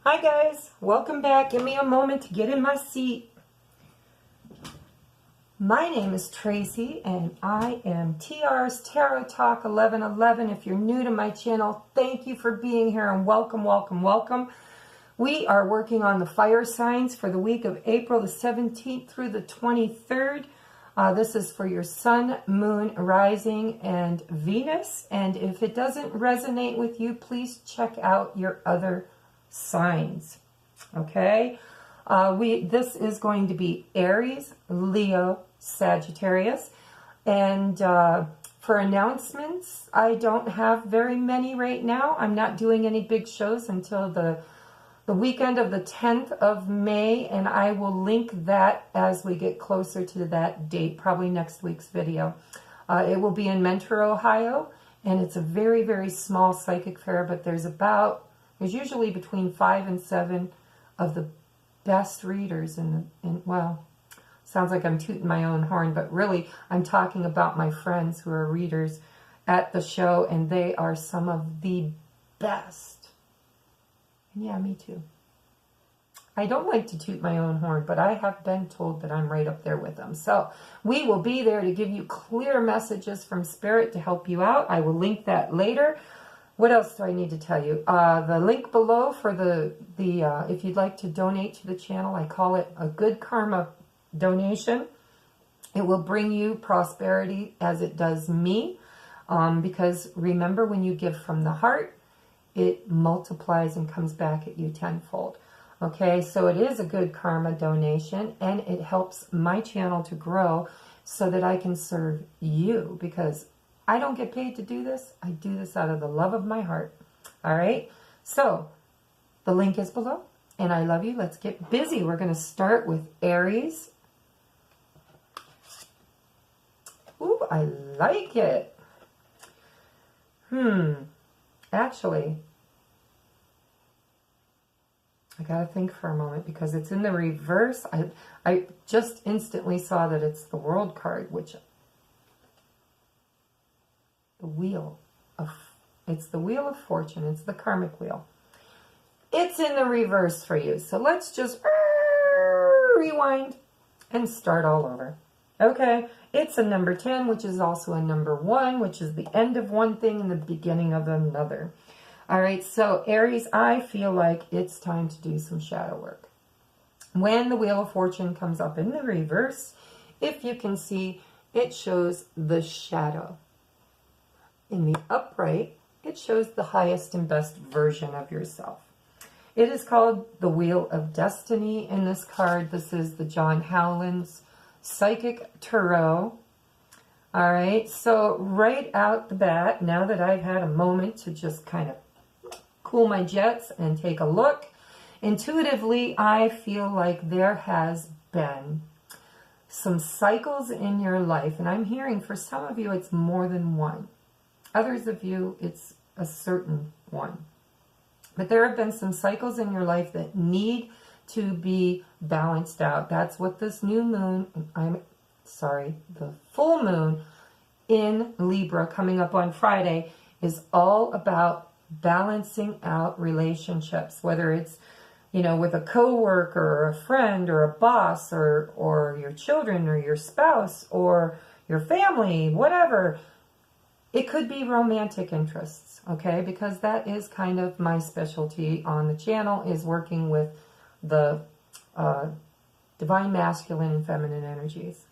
Hi guys, welcome back. Give me a moment to get in my seat. My name is Tracy and I am TR's Tarot Talk 1111. If you're new to my channel, thank you for being here and welcome, welcome, welcome. We are working on the fire signs for the week of April the 17th through the 23rd. This is for your sun, moon, rising, and Venus. And if it doesn't resonate with you, please check out your other signs. Okay, this is going to be Aries, Leo, Sagittarius, and for announcements, I don't have very many right now. I'm not doing any big shows until the weekend of the 10th of May, and I will link that as we get closer to that date, probably next week's video. It will be in Mentor, Ohio, and it's a very, very small psychic fair, but there's usually between 5 and 7 of the best readers well, sounds like I'm tooting my own horn, but really I'm talking about my friends who are readers at the show, and they are some of the best. Yeah, me too. I don't like to toot my own horn, but I have been told that I'm right up there with them. So we will be there to give you clear messages from Spirit to help you out. I will link that later. What else do I need to tell you? The link below for if you'd like to donate to the channel, I call it a good karma donation. It will bring you prosperity as it does me, because remember, when you give from the heart, it multiplies and comes back at you tenfold. Okay, so it is a good karma donation, and it helps my channel to grow so that I can serve you, because I don't get paid to do this. I do this out of the love of my heart. All right, so the link is below, and I love you. Let's get busy. We're going to start with Aries. Ooh, I like it. Actually, I got to think for a moment because it's in the reverse. I just instantly saw that it's the World card, which it's the Wheel of Fortune. It's the karmic wheel. It's in the reverse for you. So let's just rewind and start all over. Okay, it's a number 10, which is also a number 1, which is the end of one thing and the beginning of another. All right, so Aries, I feel like it's time to do some shadow work. When the Wheel of Fortune comes up in the reverse, if you can see, it shows the shadow. In the upright, it shows the highest and best version of yourself. It is called the Wheel of Destiny in this card. This is the John Howland's Psychic Tarot. All right, so right out the bat, now that I've had a moment to just kind of cool my jets and take a look, intuitively, I feel like there has been some cycles in your life, and I'm hearing for some of you it's more than one. Others of you, it's a certain one. But there have been some cycles in your life that need to be balanced out. That's what this new moon, the full moon in Libra coming up on Friday is all about balancing out relationships, whether it's, with a coworker or a friend or a boss or your children or your spouse or your family, whatever. It could be romantic interests, okay? Because that is kind of my specialty on the channel, is working with the divine masculine and feminine energies.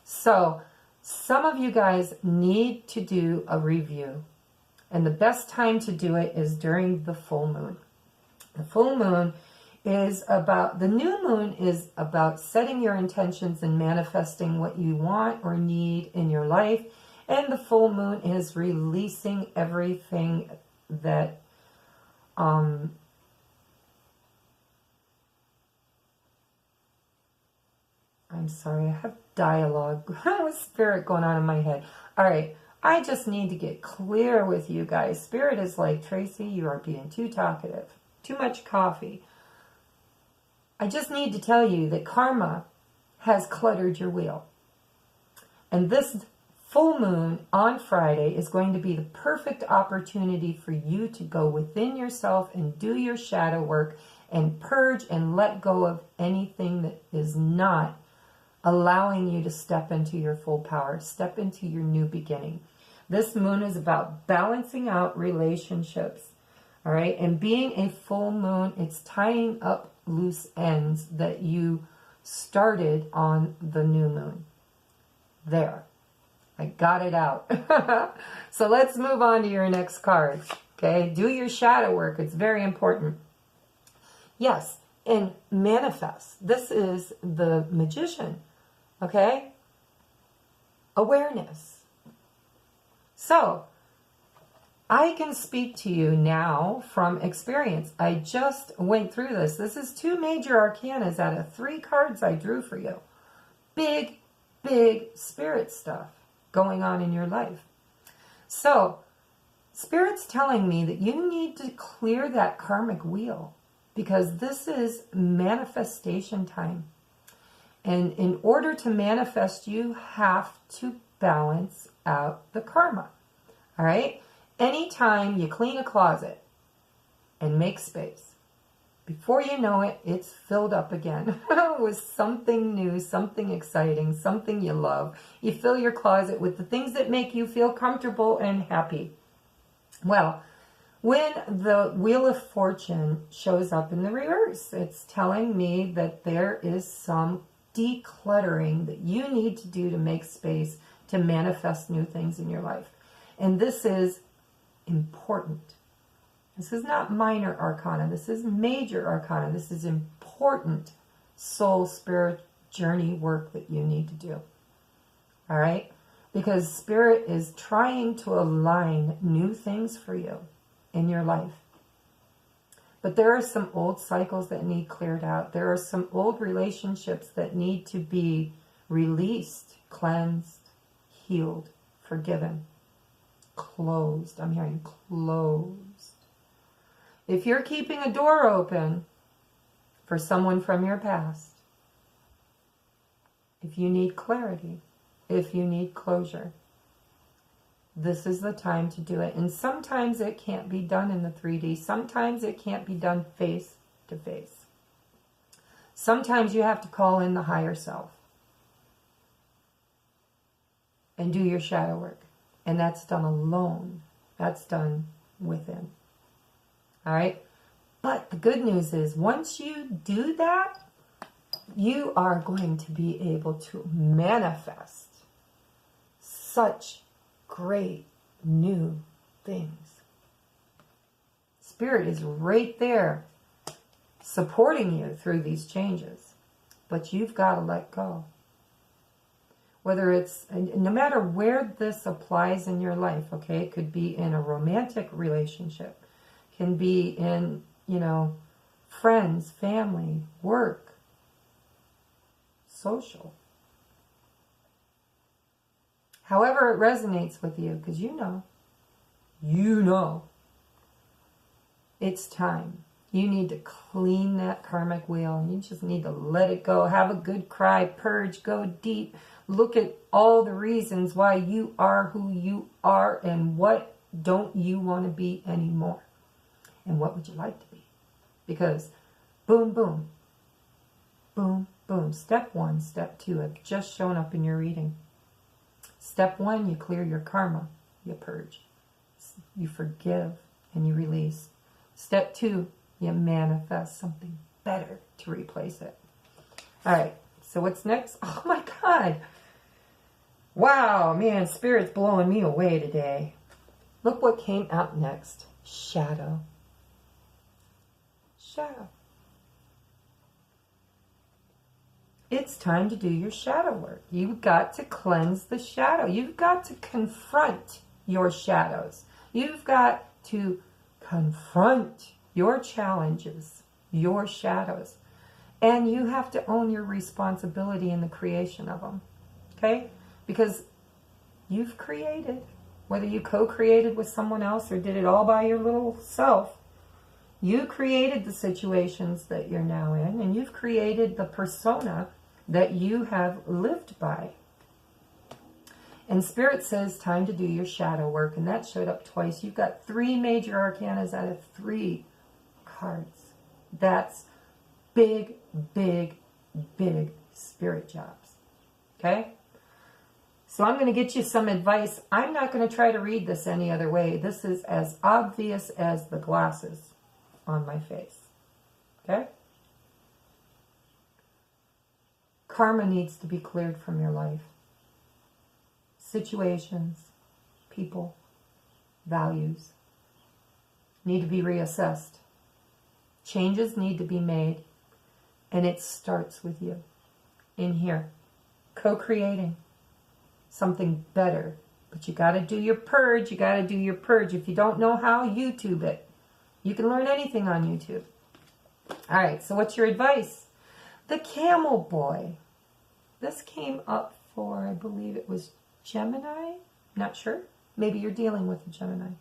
So some of you guys need to do a review. And the best time to do it is during the full moon. The full moon is the new moon is about setting your intentions and manifesting what you want or need in your life. And the full moon is releasing everything that I'm sorry, I have dialogue with Spirit going on in my head. All right, I just need to get clear with you guys. Spirit is like, Tracy, you are being too talkative, too much coffee. I just need to tell you that karma has cluttered your wheel. And this full moon on Friday is going to be the perfect opportunity for you to go within yourself and do your shadow work and purge and let go of anything that is not allowing you to step into your full power, step into your new beginning. This moon is about balancing out relationships, all right? And being a full moon, it's tying up loose ends that you started on the new moon. There. I got it out. So let's move on to your next card. Okay, do your shadow work. It's very important. Yes, and manifest. This is the Magician. Okay? Awareness. So, I can speak to you now from experience. I just went through this. This is 2 major arcanas out of 3 cards I drew for you. Big, big spirit stuff going on in your life. So, Spirit's telling me that you need to clear that karmic wheel because this is manifestation time. And in order to manifest, you have to balance out the karma. All right? Anytime you clean a closet and make space, before you know it, it's filled up again with something new, something exciting, something you love. You fill your closet with the things that make you feel comfortable and happy. Well, when the Wheel of Fortune shows up in the reverse, it's telling me that there is some decluttering that you need to do to make space to manifest new things in your life. And this is important. This is not minor arcana. This is major arcana. This is important soul spirit journey work that you need to do. All right? Because Spirit is trying to align new things for you in your life. But there are some old cycles that need cleared out. There are some old relationships that need to be released, cleansed, healed, forgiven, closed. I'm hearing closed. If you're keeping a door open for someone from your past, if you need clarity, if you need closure, this is the time to do it. And sometimes it can't be done in the 3D. Sometimes it can't be done face to face. Sometimes you have to call in the higher self and do your shadow work. And that's done alone. That's done within. All right? But the good news is once you do that, you are going to be able to manifest such great new things. Spirit is right there supporting you through these changes. But you've got to let go. Whether it's, no matter where this applies in your life, okay, it could be in a romantic relationship, can be in, friends, family, work, social. However it resonates with you, because you know, it's time. You need to clean that karmic wheel. You just need to let it go. Have a good cry, purge, go deep. Look at all the reasons why you are who you are and what don't you want to be anymore. And what would you like to be? Because boom, boom, boom, boom. Step 1, step 2 have just shown up in your reading. Step 1, you clear your karma, you purge. You forgive and you release. Step 2, you manifest something better to replace it. All right, so what's next? Oh my God. Wow, man, Spirit's blowing me away today. Look what came out next. Shadow. Shadow. It's time to do your shadow work. You've got to cleanse the shadow. You've got to confront your shadows. You've got to confront your challenges, your shadows. And you have to own your responsibility in the creation of them. Okay? Because you've created, whether you co-created with someone else or did it all by your little self, you created the situations that you're now in, and you've created the persona that you have lived by. And Spirit says time to do your shadow work, and that showed up twice. You've got 3 major arcanas out of 3 cards. That's big, big, big spirit jobs. Okay? So I'm going to get you some advice. I'm not going to try to read this any other way. This is as obvious as the glasses on my face. Okay? Karma needs to be cleared from your life. Situations, people, values need to be reassessed. Changes need to be made. And it starts with you. In here. Co-creating something better. But you got to do your purge. You got to do your purge. If you don't know how, YouTube it. You can learn anything on YouTube. All right, so what's your advice? The Camel Boy. This came up for, I believe it was Gemini. Not sure. Maybe you're dealing with a Gemini.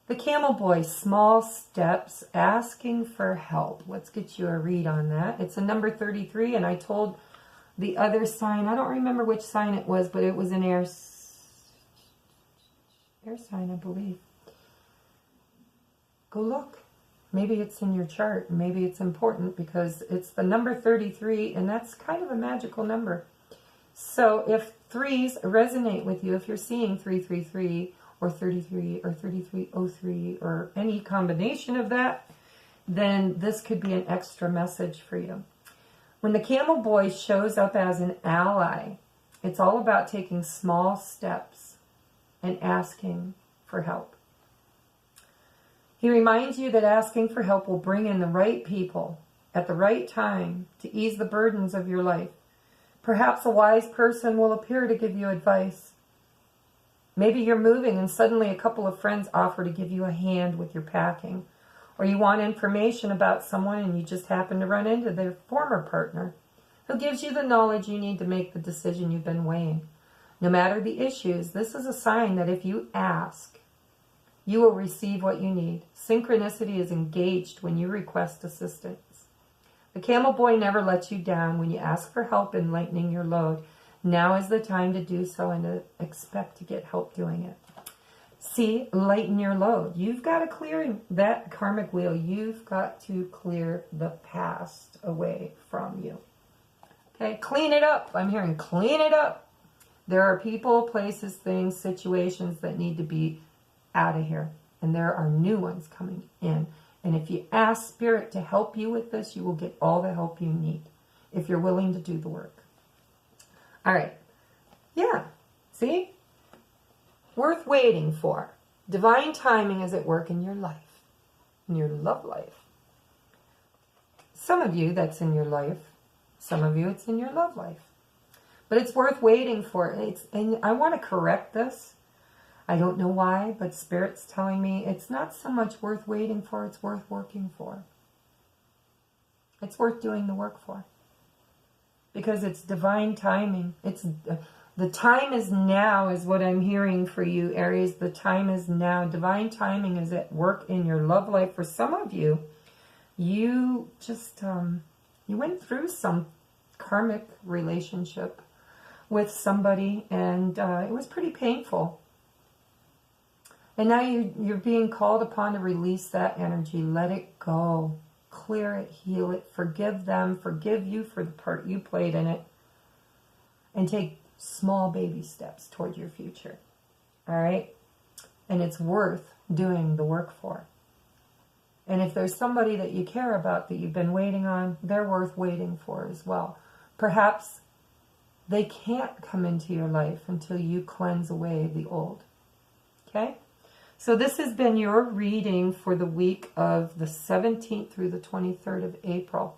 The Camel Boy, small steps, asking for help. Let's get you a read on that. It's a number 33, and I told the other sign, I don't remember which sign it was, but it was an air sign, I believe. Go look. Maybe it's in your chart. Maybe it's important because it's the number 33, and that's kind of a magical number. So if threes resonate with you, if you're seeing 333 or 33 or 3303 or any combination of that, then this could be an extra message for you. When the Camel Boy shows up as an ally, it's all about taking small steps and asking for help. He reminds you that asking for help will bring in the right people at the right time to ease the burdens of your life. Perhaps a wise person will appear to give you advice. Maybe you're moving and suddenly a couple of friends offer to give you a hand with your packing. Or you want information about someone and you just happen to run into their former partner who gives you the knowledge you need to make the decision you've been weighing. No matter the issues, this is a sign that if you ask, you will receive what you need. Synchronicity is engaged when you request assistance. The Camel Boy never lets you down when you ask for help in lightening your load. Now is the time to do so and to expect to get help doing it. See, lighten your load. You've got to clear that karmic wheel. You've got to clear the past away from you. Okay, clean it up. I'm hearing clean it up. There are people, places, things, situations that need to be out of here. And there are new ones coming in. And if you ask Spirit to help you with this, you will get all the help you need if you're willing to do the work. All right. Yeah. See? Worth waiting for. Divine timing is at work in your life, in your love life. Some of you, that's in your life. Some of you, it's in your love life. But it's worth waiting for. And I want to correct this. I don't know why, but Spirit's telling me it's not so much worth waiting for, it's worth working for. It's worth doing the work for. Because it's divine timing. It's the time is now is what I'm hearing for you, Aries. The time is now. Divine timing is at work in your love life. For some of you, you just, you went through some karmic relationship with somebody and it was pretty painful. And now you're being called upon to release that energy. Let it go. Clear it, heal it, forgive them, forgive you for the part you played in it, and take small baby steps toward your future. All right? And it's worth doing the work for. And if there's somebody that you care about that you've been waiting on, they're worth waiting for as well. Perhaps they can't come into your life until you cleanse away the old. Okay? So this has been your reading for the week of the 17th through the 23rd of April.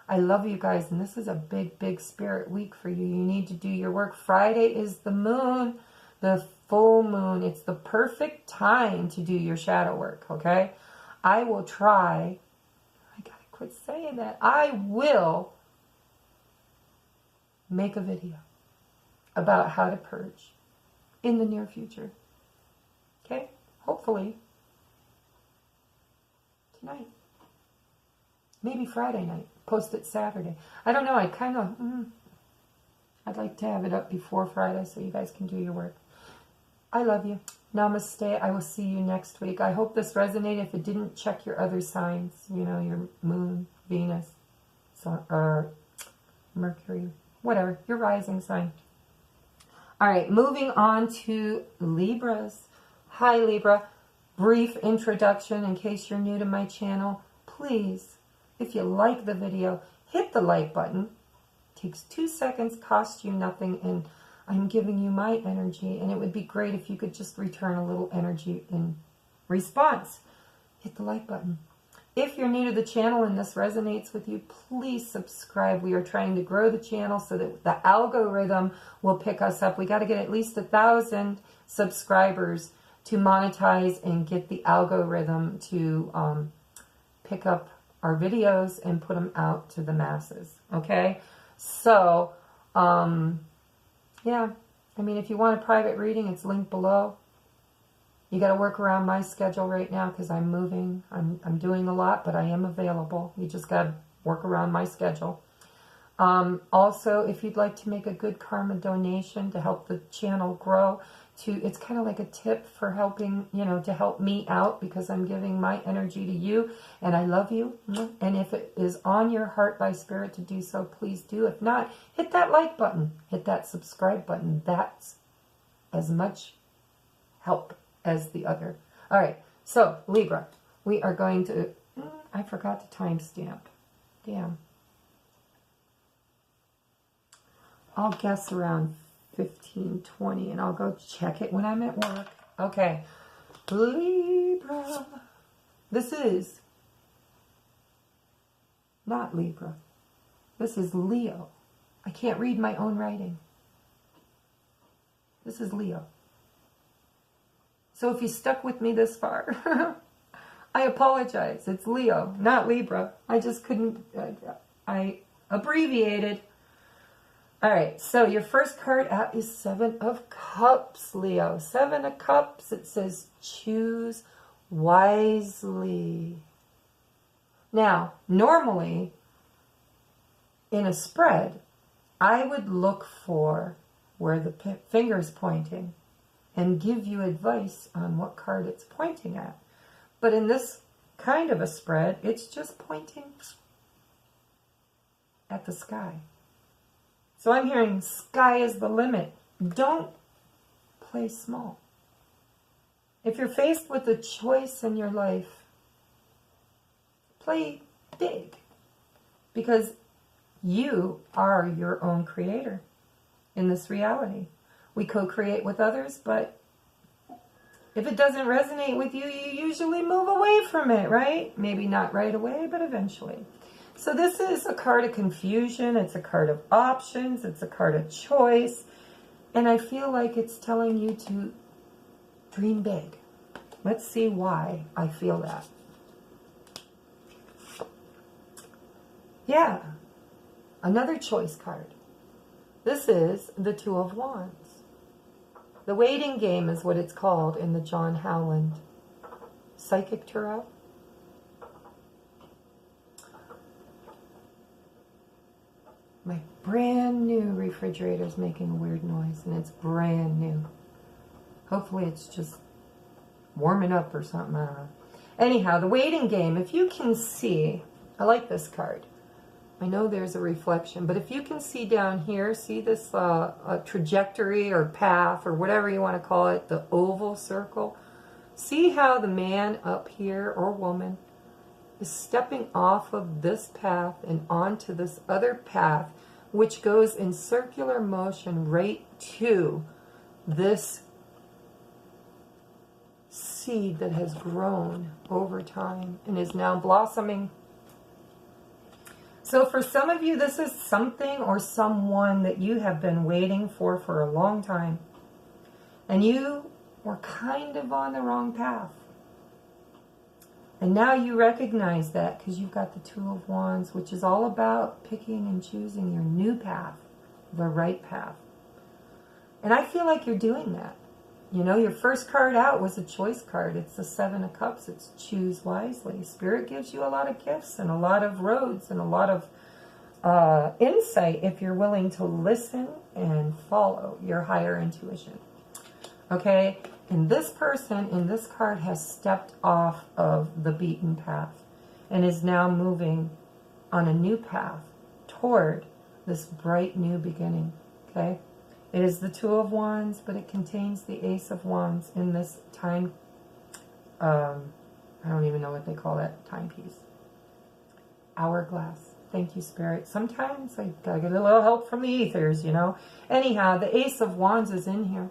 I love you guys, and this is a big, big spirit week for you. You need to do your work. Friday is the moon, the full moon. It's the perfect time to do your shadow work, okay? I will try. I gotta quit saying that. I will make a video about how to purge in the near future. Okay? Hopefully tonight. Maybe Friday night. Post it Saturday. I don't know. I kind of, I'd like to have it up before Friday so you guys can do your work. I love you. Namaste. I will see you next week. I hope this resonated. If it didn't, check your other signs. You know, your moon, Venus, or Mercury, whatever, your rising sign. All right, moving on to Libras. Hi, Libra. Brief introduction in case you're new to my channel. Please, if you like the video, hit the like button. Takes 2 seconds, costs you nothing, and I'm giving you my energy, and it would be great if you could just return a little energy in response. Hit the like button. If you're new to the channel and this resonates with you, please subscribe. We are trying to grow the channel so that the algorithm will pick us up. We got to get at least 1,000 subscribers to monetize and get the algorithm to pick up our videos and put them out to the masses. Okay? So, yeah. I mean, if you want a private reading, it's linked below. You got to work around my schedule right now because I'm moving. I'm doing a lot, but I am available. You just got to work around my schedule. Also, if you'd like to make a good karma donation to help the channel grow, it's kind of like a tip for helping, you know, to help me out because I'm giving my energy to you and I love you. And if it is on your heart by spirit to do so, please do. If not, hit that like button, hit that subscribe button. That's as much help as the other. All right, so Libra, we are going to, I forgot to timestamp. Damn. I'll guess around 15:20 and I'll go check it when I'm at work. Okay, Libra. This is not Libra. This is Leo. I can't read my own writing. This is Leo. So if you stuck with me this far, I apologize. It's Leo, not Libra. I just couldn't, I abbreviated. All right, so your first card out is 7 of Cups, Leo. 7 of Cups, it says choose wisely. Now, normally, in a spread, I would look for where the finger's pointing and give you advice on what card it's pointing at. But in this kind of a spread, it's just pointing at the sky. So I'm hearing sky is the limit. Don't play small. If you're faced with a choice in your life, play big. Because you are your own creator in this reality. We co-create with others, but if it doesn't resonate with you, you usually move away from it, right? Maybe not right away, but eventually. So this is a card of confusion. It's a card of options. It's a card of choice. And I feel like it's telling you to dream big. Let's see why I feel that. Yeah, another choice card. This is the 2 of Wands. The waiting game is what it's called in the John Howland Psychic Tarot. My brand new refrigerator is making a weird noise, and it's brand new. Hopefully it's just warming up or something. I don't know. Anyhow, the waiting game, if you can see, I like this card. I know there's a reflection, but if you can see down here, see this trajectory or path or whatever you want to call it, the oval circle. See how the man up here or woman is stepping off of this path and onto this other path, which goes in circular motion right to this seed that has grown over time and is now blossoming. So for some of you, this is something or someone that you have been waiting for a long time. And you were kind of on the wrong path. And now you recognize that because you've got the 2 of Wands, which is all about picking and choosing your new path, the right path. And I feel like you're doing that. You know, your first card out was a choice card. It's the 7 of Cups. It's choose wisely. Spirit gives you a lot of gifts and a lot of roads and a lot of insight if you're willing to listen and follow your higher intuition. Okay? And this person in this card has stepped off of the beaten path and is now moving on a new path toward this bright new beginning, okay? It is the Two of Wands, but it contains the Ace of Wands in this time, I don't even know what they call that timepiece. Hourglass. Thank you, Spirit. Sometimes I gotta get a little help from the ethers, you know? Anyhow, the Ace of Wands is in here.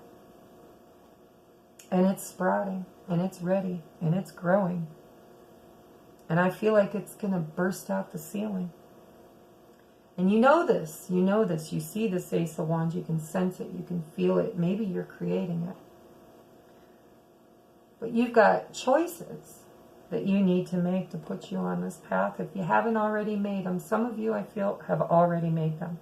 And it's sprouting, and it's ready, and it's growing. And I feel like it's going to burst out the ceiling. And you know this, you see this Ace of Wands, you can sense it, you can feel it. Maybe you're creating it. But you've got choices that you need to make to put you on this path. If you haven't already made them, some of you, I feel, have already made them.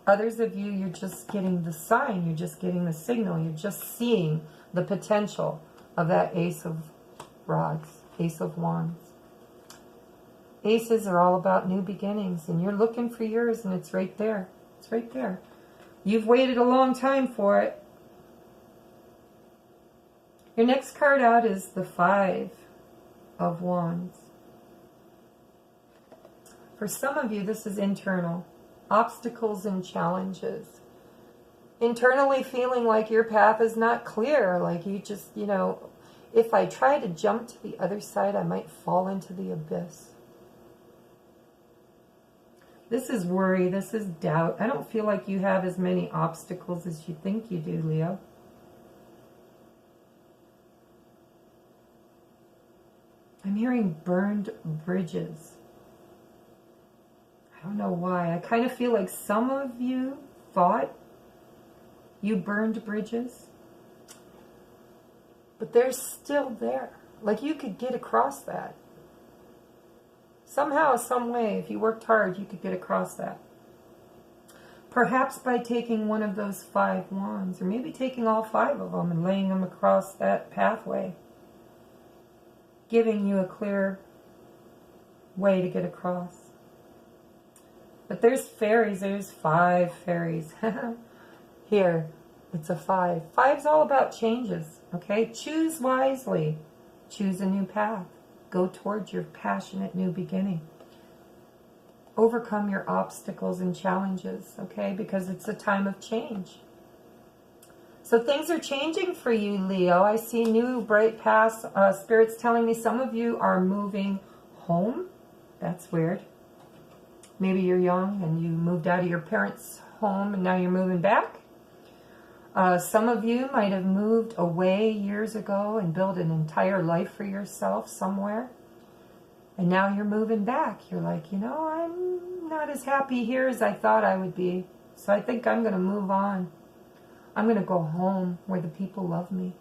Others of you, you're just getting the sign, you're just getting the signal, you're just seeing the potential of that Ace of Rods, Ace of Wands. Aces are all about new beginnings, and you're looking for yours, and it's right there. It's right there. You've waited a long time for it. Your next card out is the Five of Wands. For some of you, this is internal. Obstacles and challenges. Internally feeling like your path is not clear, like you just, you know, if I try to jump to the other side, I might fall into the abyss. This is worry, this is doubt. I don't feel like you have as many obstacles as you think you do, Leo. I'm hearing burned bridges. I don't know why. I kind of feel like some of you thought you burned bridges, but they're still there. Like you could get across that. Somehow, some way, if you worked hard, you could get across that. Perhaps by taking one of those 5 wands, or maybe taking all 5 of them and laying them across that pathway, giving you a clear way to get across. But there's fairies, there's 5 fairies. Here, it's a 5. 5's all about changes, okay? Choose wisely. Choose a new path. Go towards your passionate new beginning. Overcome your obstacles and challenges, okay? Because it's a time of change. So things are changing for you, Leo. I see new bright paths. Spirit's telling me some of you are moving home. That's weird. Maybe you're young and you moved out of your parents' home and now you're moving back. Some of you might have moved away years ago and built an entire life for yourself somewhere. And now you're moving back. You're like, you know, I'm not as happy here as I thought I would be. So I think I'm going to move on. I'm going to go home where the people love me.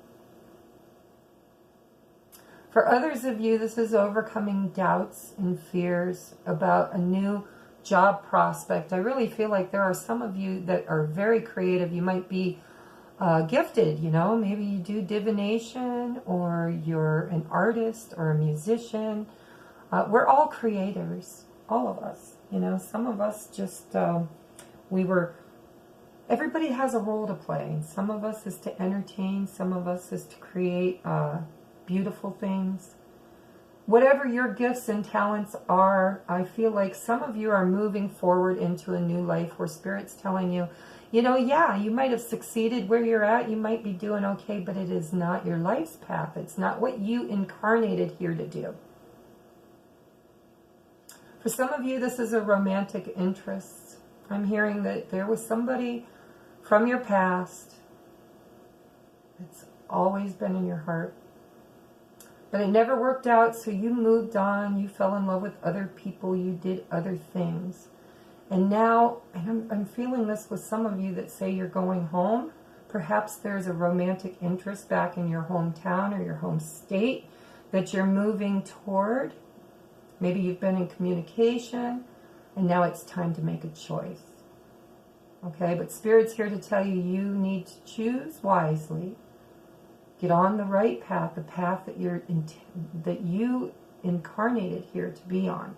For others of you, this is overcoming doubts and fears about a new job prospect. I really feel like there are some of you that are very creative. You might be gifted, you know, maybe you do divination, or you're an artist or a musician. We're all creators, all of us, you know. Some of us just, everybody has a role to play. Some of us is to entertain, some of us is to create beautiful things. Whatever your gifts and talents are, I feel like some of you are moving forward into a new life where Spirit's telling you, you know, yeah, you might have succeeded where you're at, you might be doing okay, but it is not your life's path. It's not what you incarnated here to do. For some of you, this is a romantic interest. I'm hearing that there was somebody from your past that's always been in your heart. But it never worked out, so you moved on, you fell in love with other people, you did other things. And now, and I'm feeling this with some of you that say you're going home. Perhaps there's a romantic interest back in your hometown or your home state that you're moving toward. Maybe you've been in communication, and now it's time to make a choice. Okay, but Spirit's here to tell you, you need to choose wisely. Get on the right path, the path that you incarnated here to be on.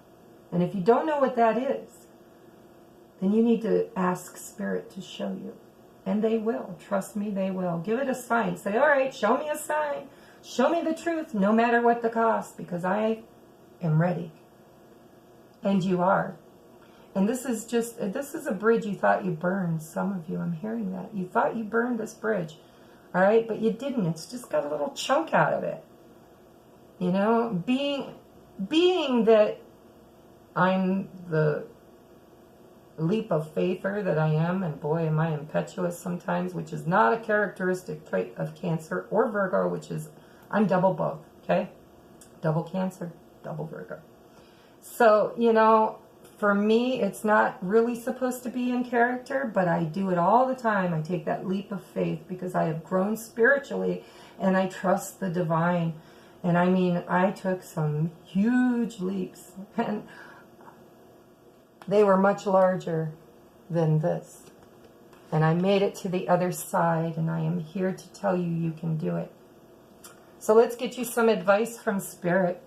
And if you don't know what that is, then you need to ask Spirit to show you. And they will. Trust me, they will. Give it a sign. Say, all right, show me a sign. Show me the truth, no matter what the cost, because I am ready. And you are. And this is a bridge you thought you burned. Some of you, I'm hearing that. You thought you burned this bridge. All right, but you didn't. It's just got a little chunk out of it. You know, being that I'm the leap of faither that I am, and boy, am I impetuous sometimes, which is not a characteristic trait of Cancer or Virgo, which is, I'm double both, okay? Double Cancer, double Virgo. So, you know, for me, it's not really supposed to be in character, but I do it all the time. I take that leap of faith because I have grown spiritually and I trust the divine. And I mean, I took some huge leaps and they were much larger than this. And I made it to the other side, and I am here to tell you you can do it. So let's get you some advice from Spirit.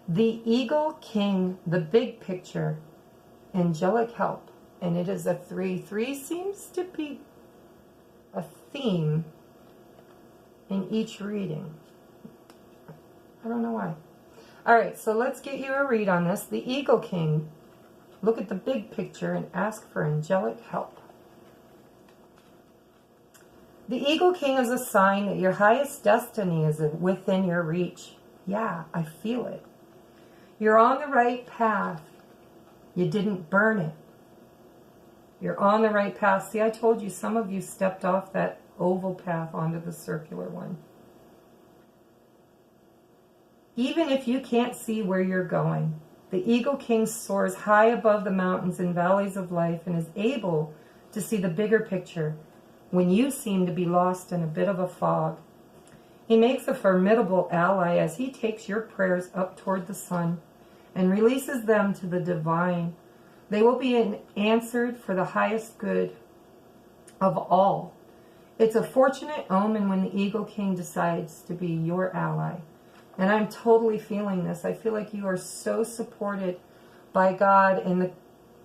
The Eagle King, the big picture, angelic help. And it is a 3. 3 seems to be a theme in each reading. I don't know why. All right, so let's get you a read on this. The Eagle King. Look at the big picture and ask for angelic help. The Eagle King is a sign that your highest destiny is within your reach. Yeah, I feel it. You're on the right path. You didn't burn it. You're on the right path. See, I told you some of you stepped off that oval path onto the circular one. Even if you can't see where you're going, the Eagle King soars high above the mountains and valleys of life and is able to see the bigger picture when you seem to be lost in a bit of a fog. He makes a formidable ally as he takes your prayers up toward the sun and releases them to the divine. They will be answered for the highest good of all. It's a fortunate omen when the Eagle King decides to be your ally. And I'm totally feeling this. I feel like you are so supported by God and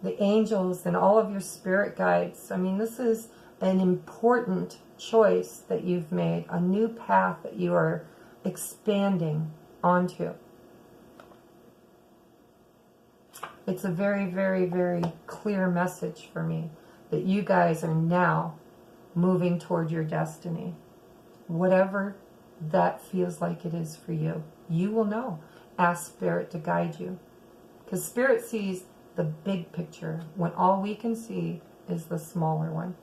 the angels and all of your spirit guides. I mean, this is an important choice that you've made, a new path that you are expanding onto. It's a very, very, very clear message for me that you guys are now moving toward your destiny. Whatever that feels like it is for you. You will know. Ask Spirit to guide you. Because Spirit sees the big picture when all we can see is the smaller one.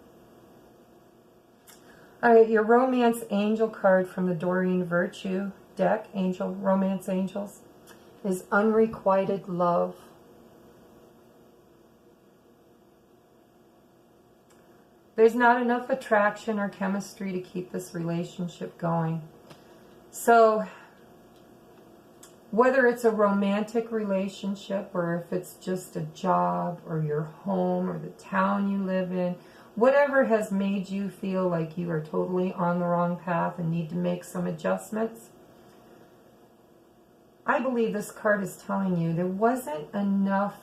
All right, your Romance Angel card from the Doreen Virtue deck, Romance Angels, is Unrequited Love. There's not enough attraction or chemistry to keep this relationship going. So, whether it's a romantic relationship or if it's just a job or your home or the town you live in, whatever has made you feel like you are totally on the wrong path and need to make some adjustments, I believe this card is telling you there wasn't enough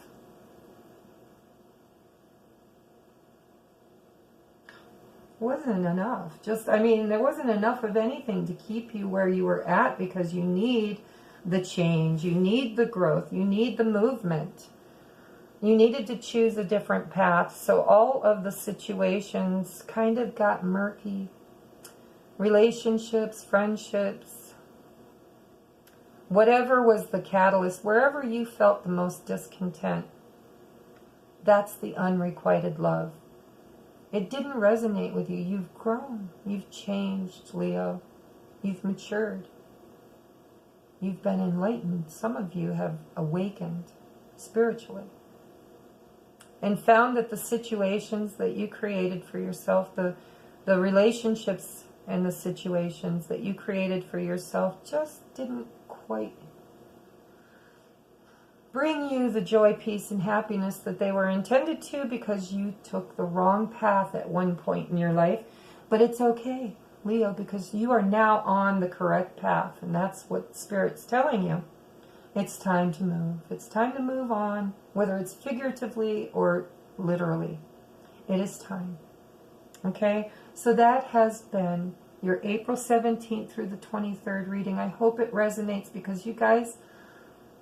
there wasn't enough of anything to keep you where you were at, because you need the change, you need the growth, you need the movement. You needed to choose a different path. So all of the situations kind of got murky. Relationships, friendships, whatever was the catalyst, wherever you felt the most discontent, that's the unrequited love. It didn't resonate with you. You've grown. You've changed, Leo. You've matured. You've been enlightened. Some of you have awakened spiritually and found that the situations that you created for yourself, the relationships and the situations that you created for yourself just didn't quite bring you the joy, peace, and happiness that they were intended to, because you took the wrong path at one point in your life. But it's okay, Leo, because you are now on the correct path, and that's what Spirit's telling you. It's time to move. It's time to move on, whether it's figuratively or literally. It is time. Okay, so that has been your April 17th through the 23rd reading. I hope it resonates because you guys,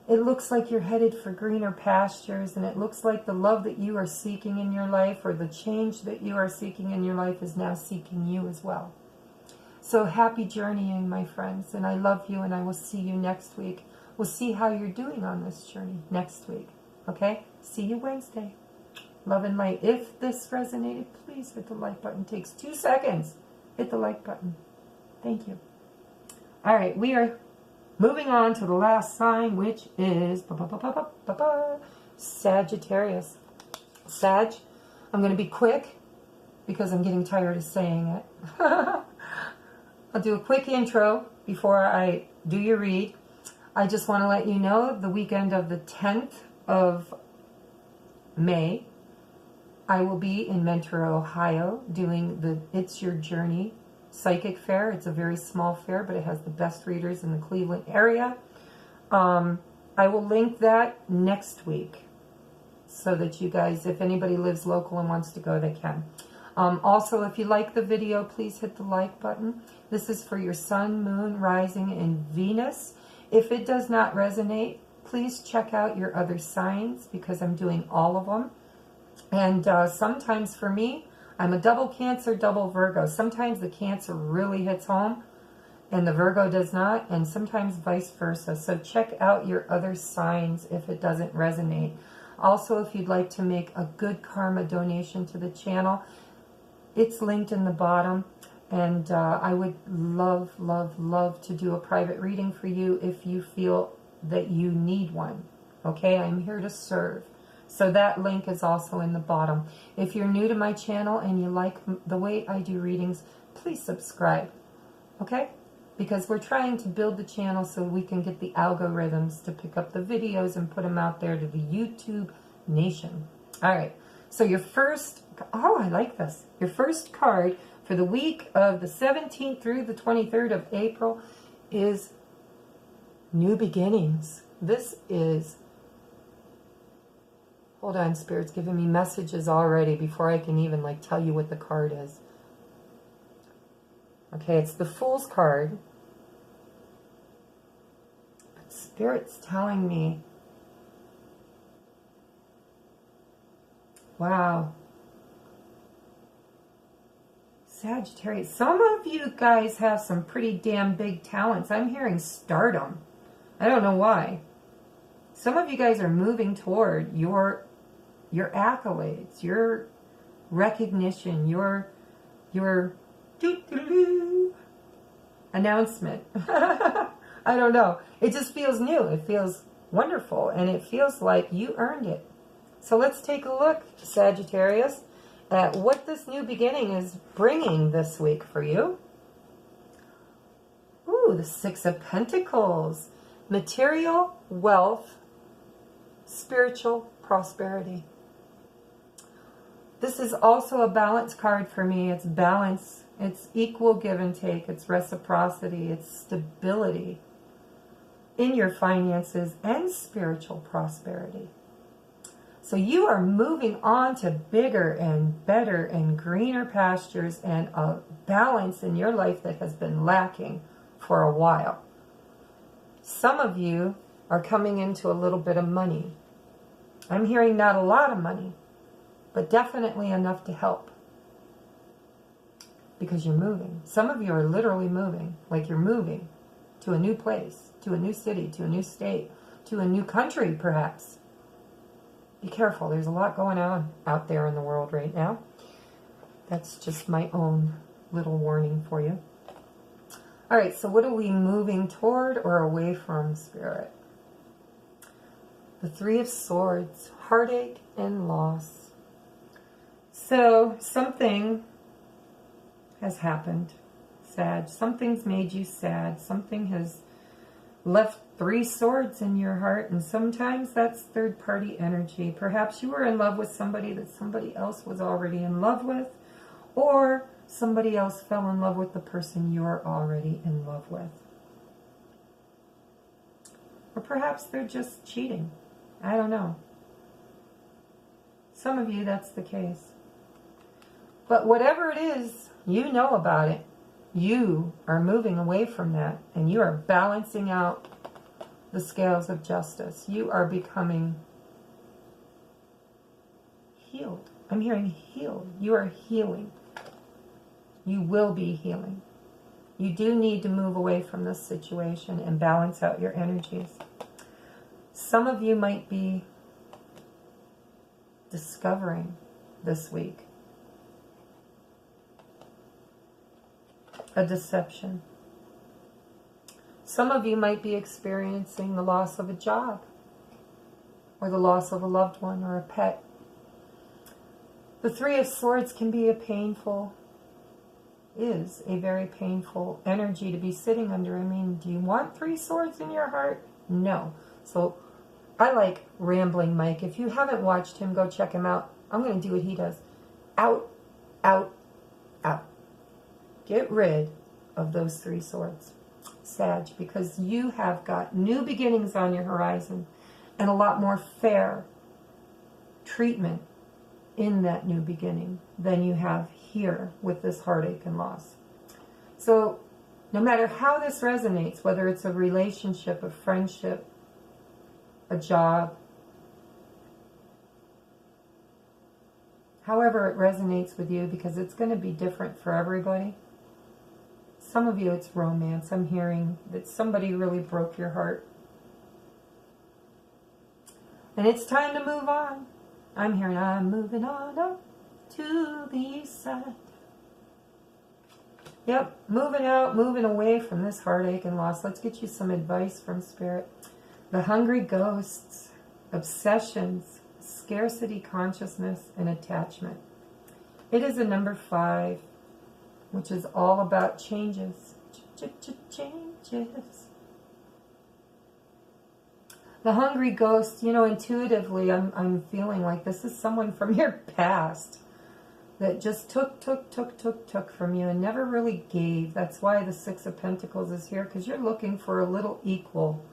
it looks like you're headed for greener pastures, and it looks like the love that you are seeking in your life, or the change that you are seeking in your life, is now seeking you as well. So happy journeying, my friends, and I love you, and I will see you next week. We'll see how you're doing on this journey next week. Okay? See you Wednesday. Love and light. If this resonated, please hit the like button. It takes 2 seconds. Hit the like button. Thank you. All right, we are moving on to the last sign, which is Sagittarius. Sag, I'm going to be quick because I'm getting tired of saying it. I'll do a quick intro before I do your read. I just want to let you know the weekend of the 10th of May, I will be in Mentor, Ohio, doing the It's Your Journey Psychic Fair. It's a very small fair, but it has the best readers in the Cleveland area. I will link that next week so that you guys, if anybody lives local and wants to go, they can. Also, if you like the video, please hit the like button. This is for your Sun, Moon, Rising, and Venus. If it does not resonate, please check out your other signs because I'm doing all of them. And sometimes for me, I'm a double Cancer, double Virgo. Sometimes the Cancer really hits home and the Virgo does not, and sometimes vice versa. So check out your other signs if it doesn't resonate. Also, if you'd like to make a good karma donation to the channel, it's linked in the bottom. And I would love, love, love to do a private reading for you if you feel that you need one. Okay, I'm here to serve. So that link is also in the bottom. If you're new to my channel and you like the way I do readings, please subscribe. Okay? Because we're trying to build the channel so we can get the algorithms to pick up the videos and put them out there to the YouTube nation. All right. So your first, oh, I like this. Your first card for the week of the 17th through the 23rd of April is New Beginnings. This is, hold on, Spirit's giving me messages already before I can even tell you what the card is. Okay, it's the Fool's card. But Spirit's telling me, wow, Sagittarius, some of you guys have some pretty damn big talents. I'm hearing stardom. I don't know why. Some of you guys are moving toward your accolades, your recognition, your announcement. I don't know. It just feels new. It feels wonderful, and it feels like you earned it. So let's take a look, Sagittarius, at what this new beginning is bringing this week for you. Ooh, the Six of Pentacles. Material, wealth, spiritual prosperity. This is also a balance card for me. It's balance. It's equal give and take. It's reciprocity. It's stability in your finances and spiritual prosperity. So you are moving on to bigger and better and greener pastures and a balance in your life that has been lacking for a while. Some of you are coming into a little bit of money. I'm hearing not a lot of money, but definitely enough to help. Because you're moving. Some of you are literally moving, like you're moving to a new place, to a new city, to a new state, to a new country, perhaps. Be careful. There's a lot going on out there in the world right now. That's just my own little warning for you. All right, so what are we moving toward or away from, Spirit? The Three of Swords, heartache and loss. So something has happened, Sag. Something's made you sad. Something has left three swords in your heart, and sometimes that's third-party energy. Perhaps you were in love with somebody that somebody else was already in love with, or somebody else fell in love with the person you're already in love with. Or perhaps they're just cheating. I don't know. Some of you, that's the case. But whatever it is, you know about it. You are moving away from that, and you are balancing out the scales of justice. You are becoming healed. I'm hearing healed. You are healing. You will be healing. You do need to move away from this situation and balance out your energies. Some of you might be discovering this week a deception. Some of you might be experiencing the loss of a job, or the loss of a loved one or a pet. The Three of Swords can be is a very painful energy to be sitting under. I mean, do you want 3 swords in your heart? No. So I like Rambling Mike. If you haven't watched him, go check him out. I'm going to do what he does. Out, out, out. Get rid of those 3 swords, Sag, because you have got new beginnings on your horizon and a lot more fair treatment in that new beginning than you have here with this heartache and loss. So no matter how this resonates, whether it's a relationship, a friendship, a job, however it resonates with you, because it's going to be different for everybody. Some of you, it's romance. I'm hearing that somebody really broke your heart. And it's time to move on. I'm hearing, I'm moving on up to the east side. Yep, moving out, moving away from this heartache and loss. Let's get you some advice from Spirit. The hungry ghosts, obsessions, scarcity consciousness, and attachment. It is a number 5, which is all about changes. Changes. The hungry ghost, you know, intuitively, I'm feeling like this is someone from your past that just took from you and never really gave. That's why the 6 of Pentacles is here, because you're looking for a little equal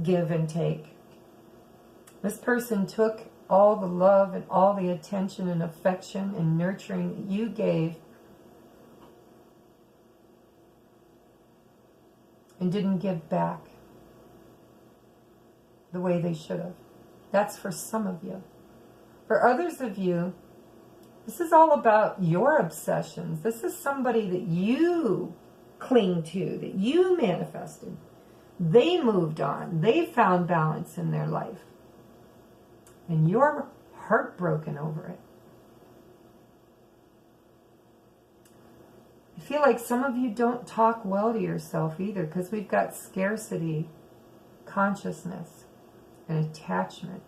give and take. This person took all the love and all the attention and affection and nurturing that you gave and didn't give back the way they should have. That's for some of you. For others of you, this is all about your obsessions. This is somebody that you cling to, that you manifested. They moved on. They found balance in their life. And you're heartbroken over it. I feel like some of you don't talk well to yourself either, because we've got scarcity, consciousness, and attachment.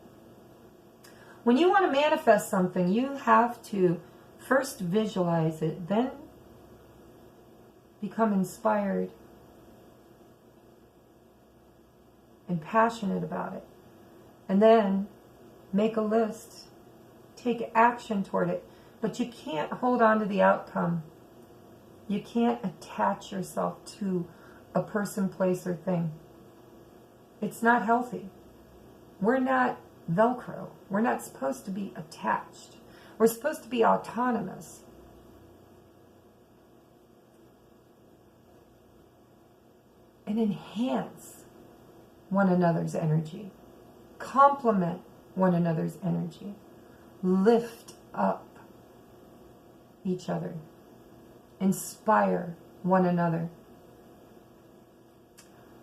When you want to manifest something, you have to first visualize it, then become inspired and passionate about it. And then make a list, take action toward it. But you can't hold on to the outcome. You can't attach yourself to a person, place, or thing. It's not healthy. We're not Velcro. We're not supposed to be attached. We're supposed to be autonomous. And enhance one another's energy. Complement one another's energy. Lift up each other. Inspire one another.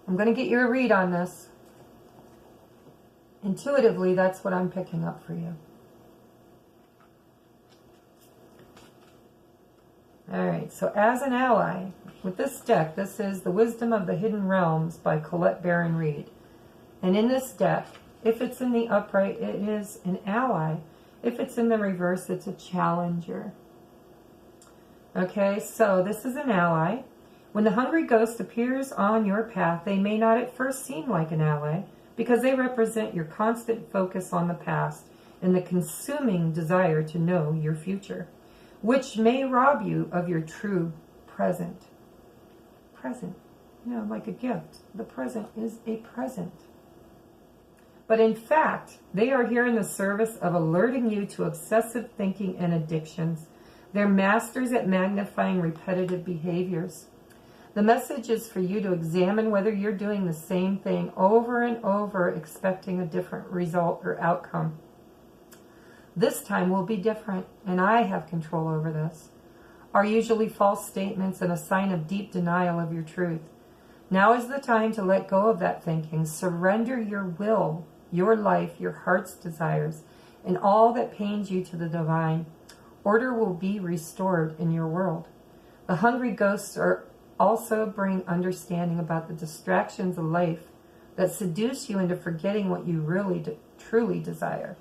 I'm going to get your read on this. Intuitively, that's what I'm picking up for you. Alright, so as an ally, with this deck, this is The Wisdom of the Hidden Realms by Colette Baron Reed. And in this deck, if it's in the upright, it is an ally. If it's in the reverse, it's a challenger. Okay, so this is an ally. When the hungry ghost appears on your path, they may not at first seem like an ally, because they represent your constant focus on the past and the consuming desire to know your future, which may rob you of your true present. Present, you know, like a gift. The present is a present. But in fact, they are here in the service of alerting you to obsessive thinking and addictions, They're masters at magnifying repetitive behaviors. The message is for you to examine whether you're doing the same thing over and over, expecting a different result or outcome. This time will be different, and I have control over this. Are usually false statements and a sign of deep denial of your truth. Now is the time to let go of that thinking. Surrender your will, your life, your heart's desires, and all that pains you to the divine. Order will be restored in your world. The hungry ghosts also bring understanding about the distractions of life that seduce you into forgetting what you really truly desire.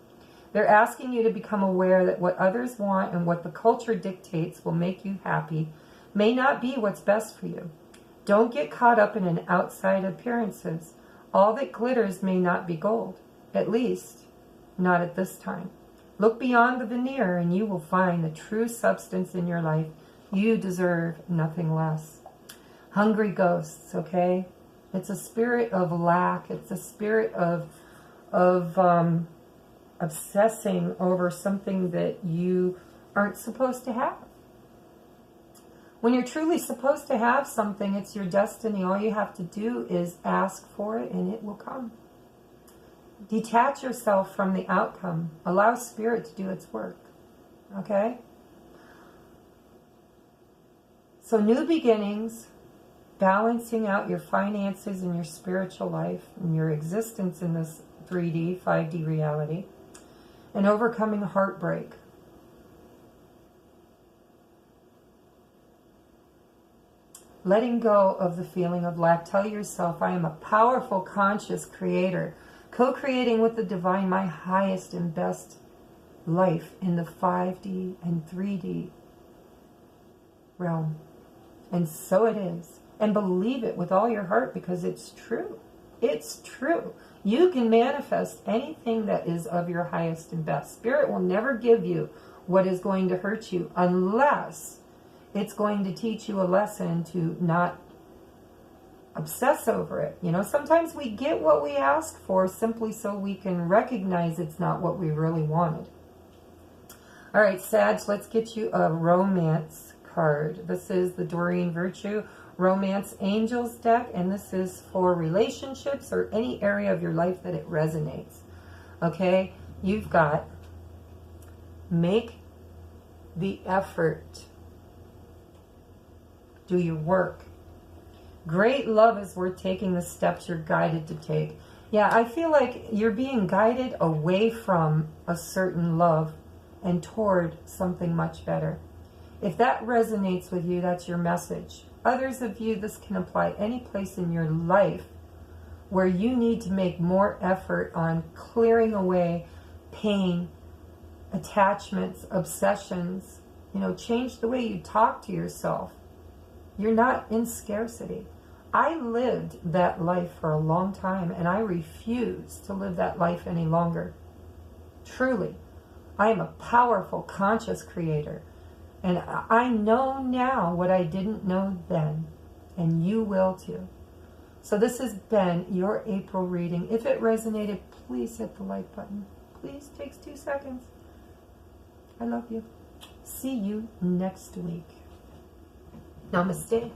They're asking you to become aware that what others want and what the culture dictates will make you happy may not be what's best for you. Don't get caught up in an outside appearances. All that glitters may not be gold, at least not at this time. Look beyond the veneer and you will find the true substance in your life. You deserve nothing less. Hungry ghosts, okay? It's a spirit of lack. It's a spirit of obsessing over something that you aren't supposed to have. When you're truly supposed to have something, it's your destiny. All you have to do is ask for it and it will come. Detach yourself from the outcome. Allow spirit to do its work. Okay? So new beginnings, balancing out your finances and your spiritual life and your existence in this 3D, 5D reality, and overcoming heartbreak. Letting go of the feeling of lack. Tell yourself, I am a powerful, conscious creator, co-creating with the divine my highest and best life in the 5D and 3D realm. And so it is. And believe it with all your heart because it's true. It's true. You can manifest anything that is of your highest and best. Spirit will never give you what is going to hurt you unless it's going to teach you a lesson to not obsess over it. You know, sometimes we get what we ask for simply so we can recognize it's not what we really wanted. All right, Sag, let's get you a romance card. This is the Doreen Virtue Romance Angels deck, and this is for relationships or any area of your life that it resonates. Okay, you've got make the effort. Do your work. Great love is worth taking the steps you're guided to take. Yeah, I feel like you're being guided away from a certain love and toward something much better. If that resonates with you, that's your message. Others of you, this can apply any place in your life where you need to make more effort on clearing away pain, attachments, obsessions. You know, change the way you talk to yourself. You're not in scarcity. I lived that life for a long time, and I refuse to live that life any longer. Truly, I am a powerful, conscious creator. And I know now what I didn't know then, and you will too. So this has been your April reading. If it resonated, please hit the like button. Please, takes 2 seconds. I love you. See you next week. Namaste.